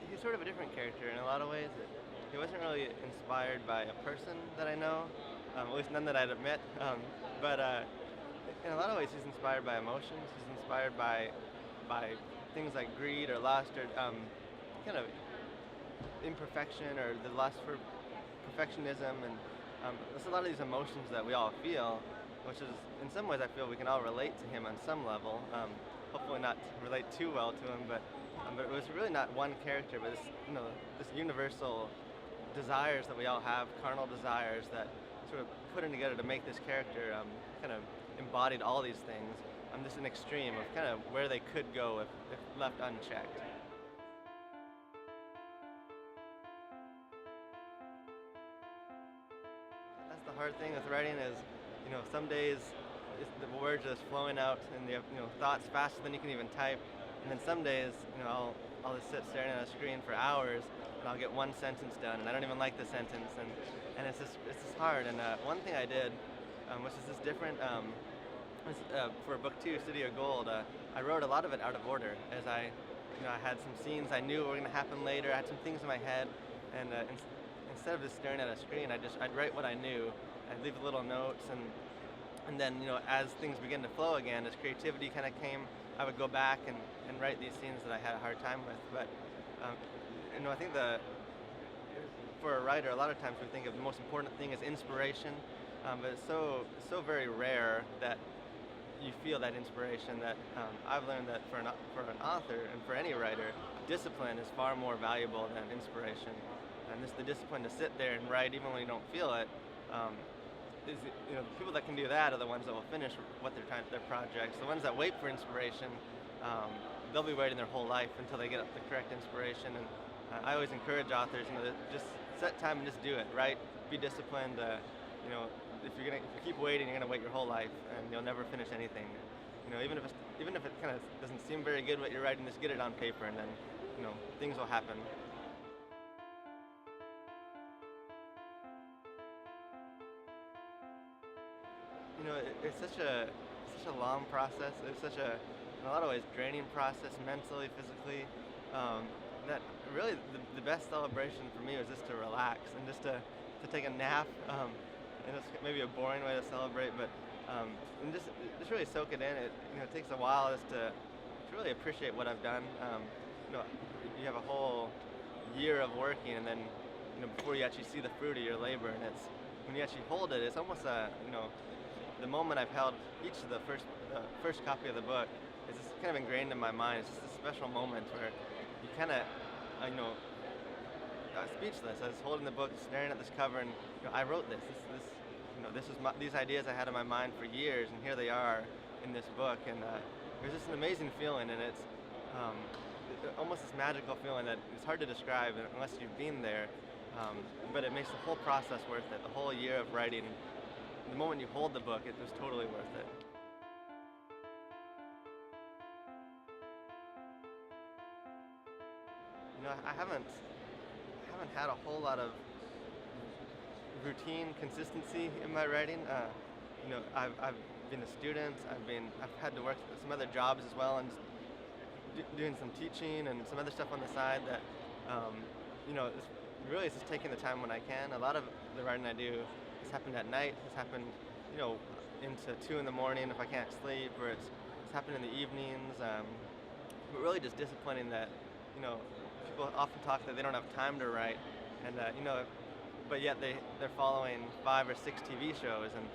he's sort of a different character in a lot of ways. He wasn't really inspired by a person that I know, at least none that I'd met. But in a lot of ways, he's inspired by emotions. He's inspired by things like greed or lust or kind of imperfection or the lust for perfectionism, and there's a lot of these emotions that we all feel, which is in some ways I feel we can all relate to him on some level. Hopefully not relate too well to him, but it was really not one character, but this universal desires that we all have, carnal desires that sort of put in together to make this character kind of embodied all these things. Just an extreme of kind of where they could go if left unchecked. That's the hard thing with writing is, some days the words are just flowing out and the thoughts faster than you can even type, and then some days, I'll just sit staring at a screen for hours and I'll get one sentence done and I don't even like the sentence, and it's just hard. And one thing I did, which is just different, for book 2, City of Gold, I wrote a lot of it out of order as I had some scenes I knew were going to happen later. I had some things in my head, and instead of just staring at a screen, I'd write what I knew. I'd leave little notes, and then as things begin to flow again, as creativity kind of came, I would go back and write these scenes that I had a hard time with. But I think for a writer, a lot of times we think of the most important thing as inspiration, but it's so very rare that you feel that inspiration. That I've learned that for an author and for any writer, discipline is far more valuable than inspiration. And the discipline to sit there and write even when you don't feel it. Is the people that can do that are the ones that will finish what their projects. The ones that wait for inspiration, they'll be waiting their whole life until they get the correct inspiration. And I always encourage authors, to just set time and just do it. Write, be disciplined. If you keep waiting, you're gonna wait your whole life, and you'll never finish anything. Even if it kind of doesn't seem very good what you're writing, just get it on paper, and then things will happen. It's such a long process. It's such in a lot of ways, draining process mentally, physically. That really the best celebration for me was just to relax and just to take a nap. And it's maybe a boring way to celebrate, but and just really soak it in. It takes a while just to really appreciate what I've done. You have a whole year of working, and then before you actually see the fruit of your labor, and it's when you actually hold it, it's almost the moment I've held each of the first copy of the book is just kind of ingrained in my mind. It's just a special moment where you kind of, speechless. I was holding the book, staring at this cover, and I wrote this. These ideas I had in my mind for years, and here they are in this book. And it was just an amazing feeling, and it's almost this magical feeling that it's hard to describe unless you've been there. But it makes the whole process worth it. The whole year of writing. The moment you hold the book, it was totally worth it. I haven't had a whole lot of routine consistency in my writing. I've been a student. I've had to work some other jobs as well, and doing some teaching and some other stuff on the side that it's just taking the time when I can. A lot of the writing I do has happened at night. It's happened into 2 in the morning if I can't sleep, or it's happened in the evenings. But really just disciplining that. People often talk that they don't have time to write, and but yet they're following 5 or 6 TV shows, and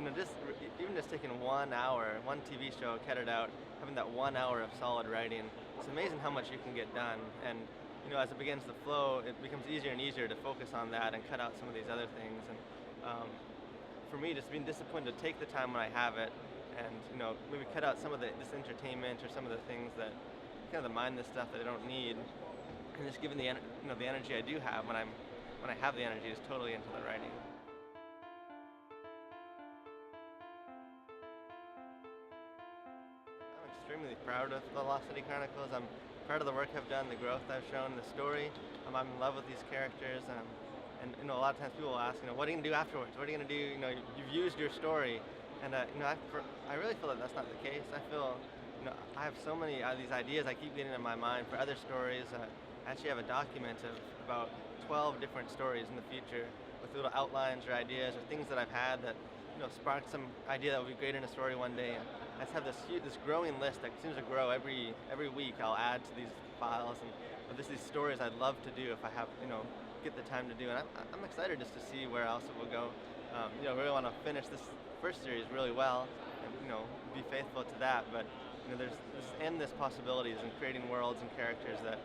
even just taking 1 hour, one TV show, cut it out, having that 1 hour of solid writing. It's amazing how much you can get done, and as it begins to flow, it becomes easier and easier to focus on that and cut out some of these other things. And for me, just being disciplined to take the time when I have it, and maybe cut out some of this entertainment or some of the things that kind of the mindless stuff that I don't need, and just giving the energy I do have when I have the energy is totally into the writing. I'm extremely proud of the Lost Chronicles. I'm proud of the work I've done, the growth I've shown, the story. I'm in love with these characters, and a lot of times people will ask, what are you gonna do afterwards? What are you gonna do? You've used your story, and I really feel that that's not the case. I feel I have so many of these ideas I keep getting in my mind for other stories. I actually have a document of about 12 different stories in the future with little outlines or ideas or things that I've had that sparked some idea that would be great in a story one day. And I just have this growing list that seems to grow every week. I'll add to these files and there's these stories I'd love to do if I have get the time to do. And I'm excited just to see where else it will go. Really want to finish this first series really well and be faithful to that. But there's endless possibilities in creating worlds and characters that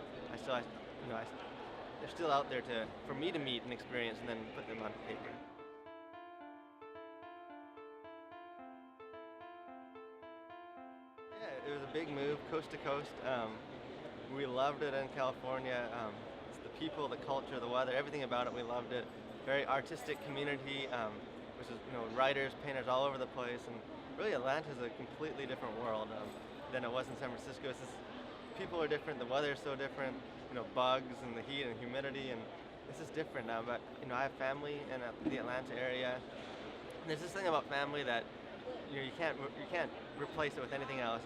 they're still out there for me to meet and experience and then put them on paper. Yeah, it was a big move, coast to coast. We loved it in California. It's the people, the culture, the weather, everything about it. We loved it. Very artistic community, which is writers, painters all over the place, and really Atlanta is a completely different world than it was in San Francisco. It's just, people are different. The weather is so different. Bugs and the heat and humidity, and it's just different now. But I have family in the Atlanta area. And there's this thing about family that you can't replace it with anything else.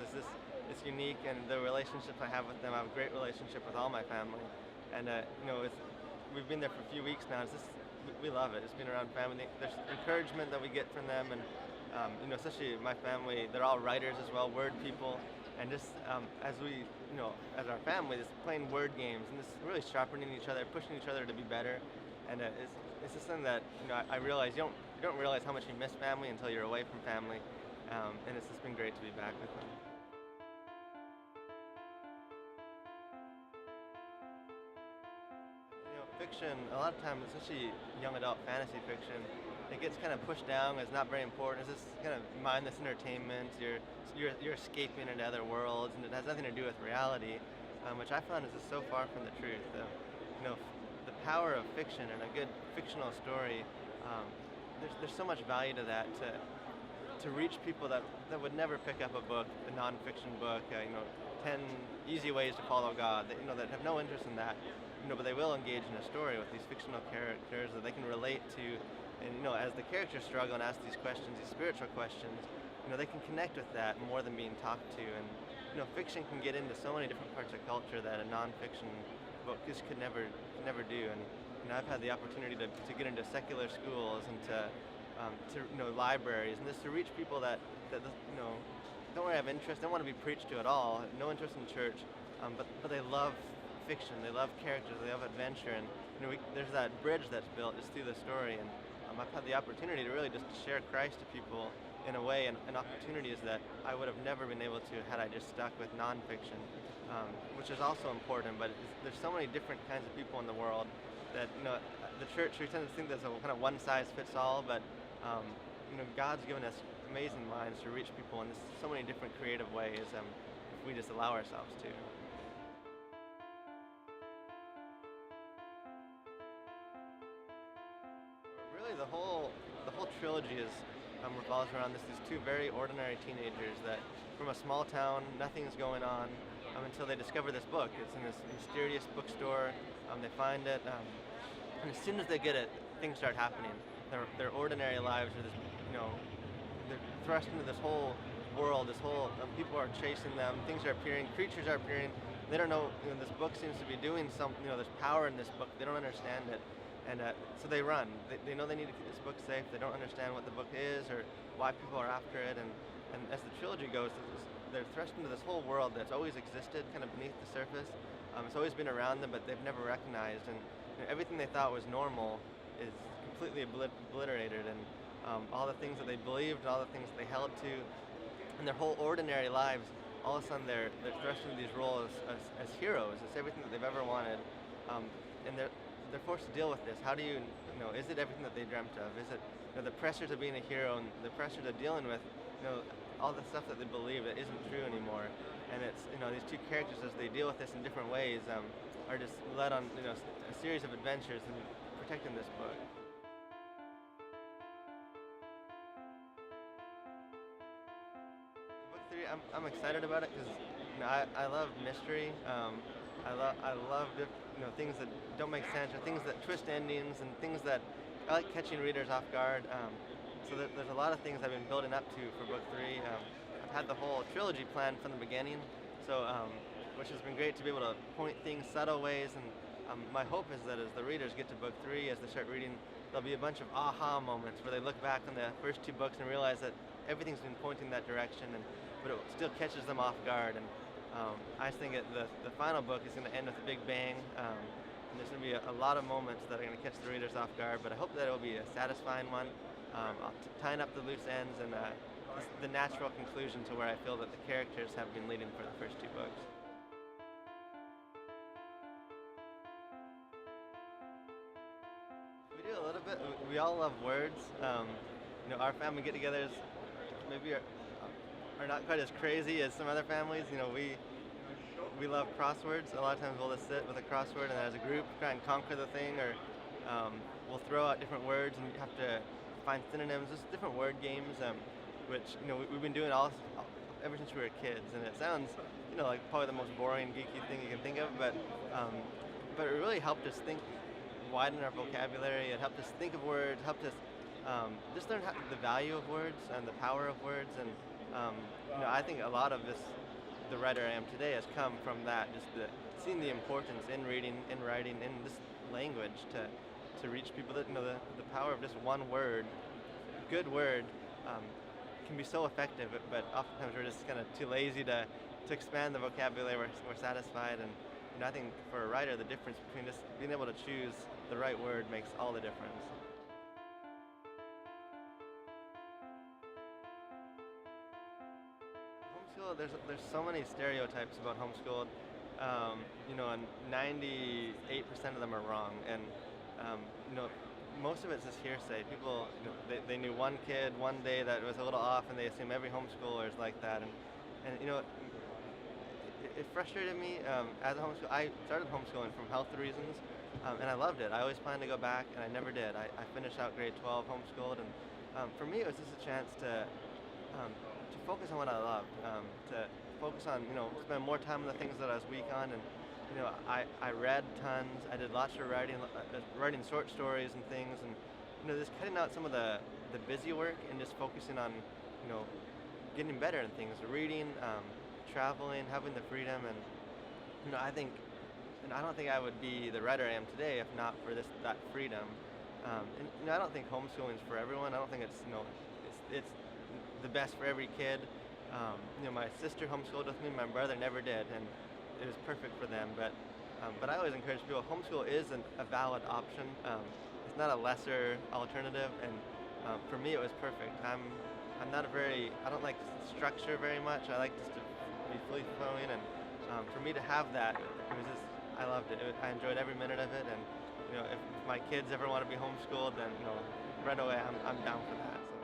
It's unique, and the relationships I have with them, I have a great relationship with all my family, and we've been there for a few weeks now. We love it. It's been around family. There's encouragement that we get from them, and especially my family, they're all writers as well, word people, and just as our family, just playing word games and just really sharpening each other, pushing each other to be better, and it's just something that I realize you don't realize how much you miss family until you're away from family, and it's just been great to be back with them. Fiction, a lot of times, especially young adult fantasy fiction, it gets kind of pushed down as not very important. It's just kind of mindless entertainment. You're escaping into other worlds, and it has nothing to do with reality, which I found is just so far from the truth. The power of fiction and a good fictional story. There's so much value to that to reach people that would never pick up a book, a nonfiction book. 10 easy ways to follow God. That have no interest in that. But they will engage in a story with these fictional characters that they can relate to, and as the characters struggle and ask these questions, these spiritual questions, they can connect with that more than being talked to. And fiction can get into so many different parts of culture that a nonfiction book just could never do. And I've had the opportunity to get into secular schools and to libraries, and just to reach people that don't really have interest, don't want to be preached to at all, no interest in church, but they love fiction, they love characters, they love adventure, and there's that bridge that's built just through the story. And I've had the opportunity to really just share Christ to people in a way and opportunities that I would have never been able to had I just stuck with nonfiction, which is also important. But there's so many different kinds of people in the world that the church, we tend to think there's a kind of one size fits all, but God's given us amazing minds to reach people in so many different creative ways if we just allow ourselves to. Really, the whole trilogy revolves around these two very ordinary teenagers that, from a small town, nothing's going on until they discover this book. It's in this mysterious bookstore. They find it, and as soon as they get it, things start happening. Their ordinary lives are they're thrust into this whole world. People are chasing them. Things are appearing. Creatures are appearing. They don't know. This book seems to be doing something. There's power in this book. They don't understand it. And so they run. They know they need to keep this book safe. They don't understand what the book is or why people are after it. And as the trilogy goes, they're thrust into this whole world that's always existed kind of beneath the surface. It's always been around them, but they've never recognized. And everything they thought was normal is completely obliterated. And all the things that they believed, all the things that they held to, and their whole ordinary lives, all of a sudden they're thrust into these roles as heroes. It's everything that they've ever wanted. And they're forced to deal with this. How do is it everything that they dreamt of? Is it the pressures of being a hero and the pressures of dealing with all the stuff that they believe that isn't true anymore? And it's these two characters, as they deal with this in different ways, are just led on a series of adventures in protecting this book. Book 3, I'm excited about it because I love mystery. I love things that don't make sense, or things that twist endings, and things that I like catching readers off guard. So there's a lot of things I've been building up to for book 3. I've had the whole trilogy planned from the beginning, so which has been great to be able to point things subtle ways. And my hope is that as the readers get to book 3, as they start reading, there'll be a bunch of aha moments where they look back on the first 2 books and realize that everything's been pointing that direction, but it still catches them off guard. And I just think the final book is going to end with a big bang. And there's going to be a lot of moments that are going to catch the readers off guard, but I hope that it'll be a satisfying one, tying up the loose ends, and the natural conclusion to where I feel that the characters have been leading for the first 2 books. We do a little bit. We all love words. Our family get-togethers maybe are not quite as crazy as some other families. We love crosswords. A lot of times we'll just sit with a crossword and as a group try and conquer the thing, or we'll throw out different words and you have to find synonyms, just different word games, which we've been doing ever since we were kids. And it sounds like probably the most boring, geeky thing you can think of, but it really helped us widen our vocabulary. It helped us think of words, helped us just learn the value of words and the power of words. And I think a lot of the writer I am today has come from that, just seeing the importance in reading, in writing, in this language to reach people. That the power of just one word, good word, can be so effective, but oftentimes we're just kind of too lazy to expand the vocabulary. We're satisfied, and I think for a writer, the difference between just being able to choose the right word makes all the difference. Homeschool, there's so many stereotypes about homeschooled, and 98% of them are wrong, and most of it's just hearsay. People, they knew one kid one day that was a little off, and they assume every homeschooler is like that, and it frustrated me as a homeschool. I started homeschooling from health reasons, and I loved it. I always planned to go back, and I never did. I finished out grade 12 homeschooled, and for me it was just a chance to focus on what I loved, to focus on, spend more time on the things that I was weak on. And I read tons. I did lots of writing short stories and things, and just cutting out some of the busy work and just focusing on getting better in things, reading, traveling, having the freedom. And I think, and I don't think I would be the writer I am today if not for that freedom. And I don't think homeschooling is for everyone. I don't think it's it's the best for every kid. My sister homeschooled with me. My brother never did, and it was perfect for them. But I always encourage people, homeschool is a valid option. It's not a lesser alternative, and for me it was perfect. I'm not I don't like structure very much. I like just to be free flowing, and for me to have that, I loved it. I enjoyed every minute of it, and if my kids ever want to be homeschooled, then right away I'm down for that. So.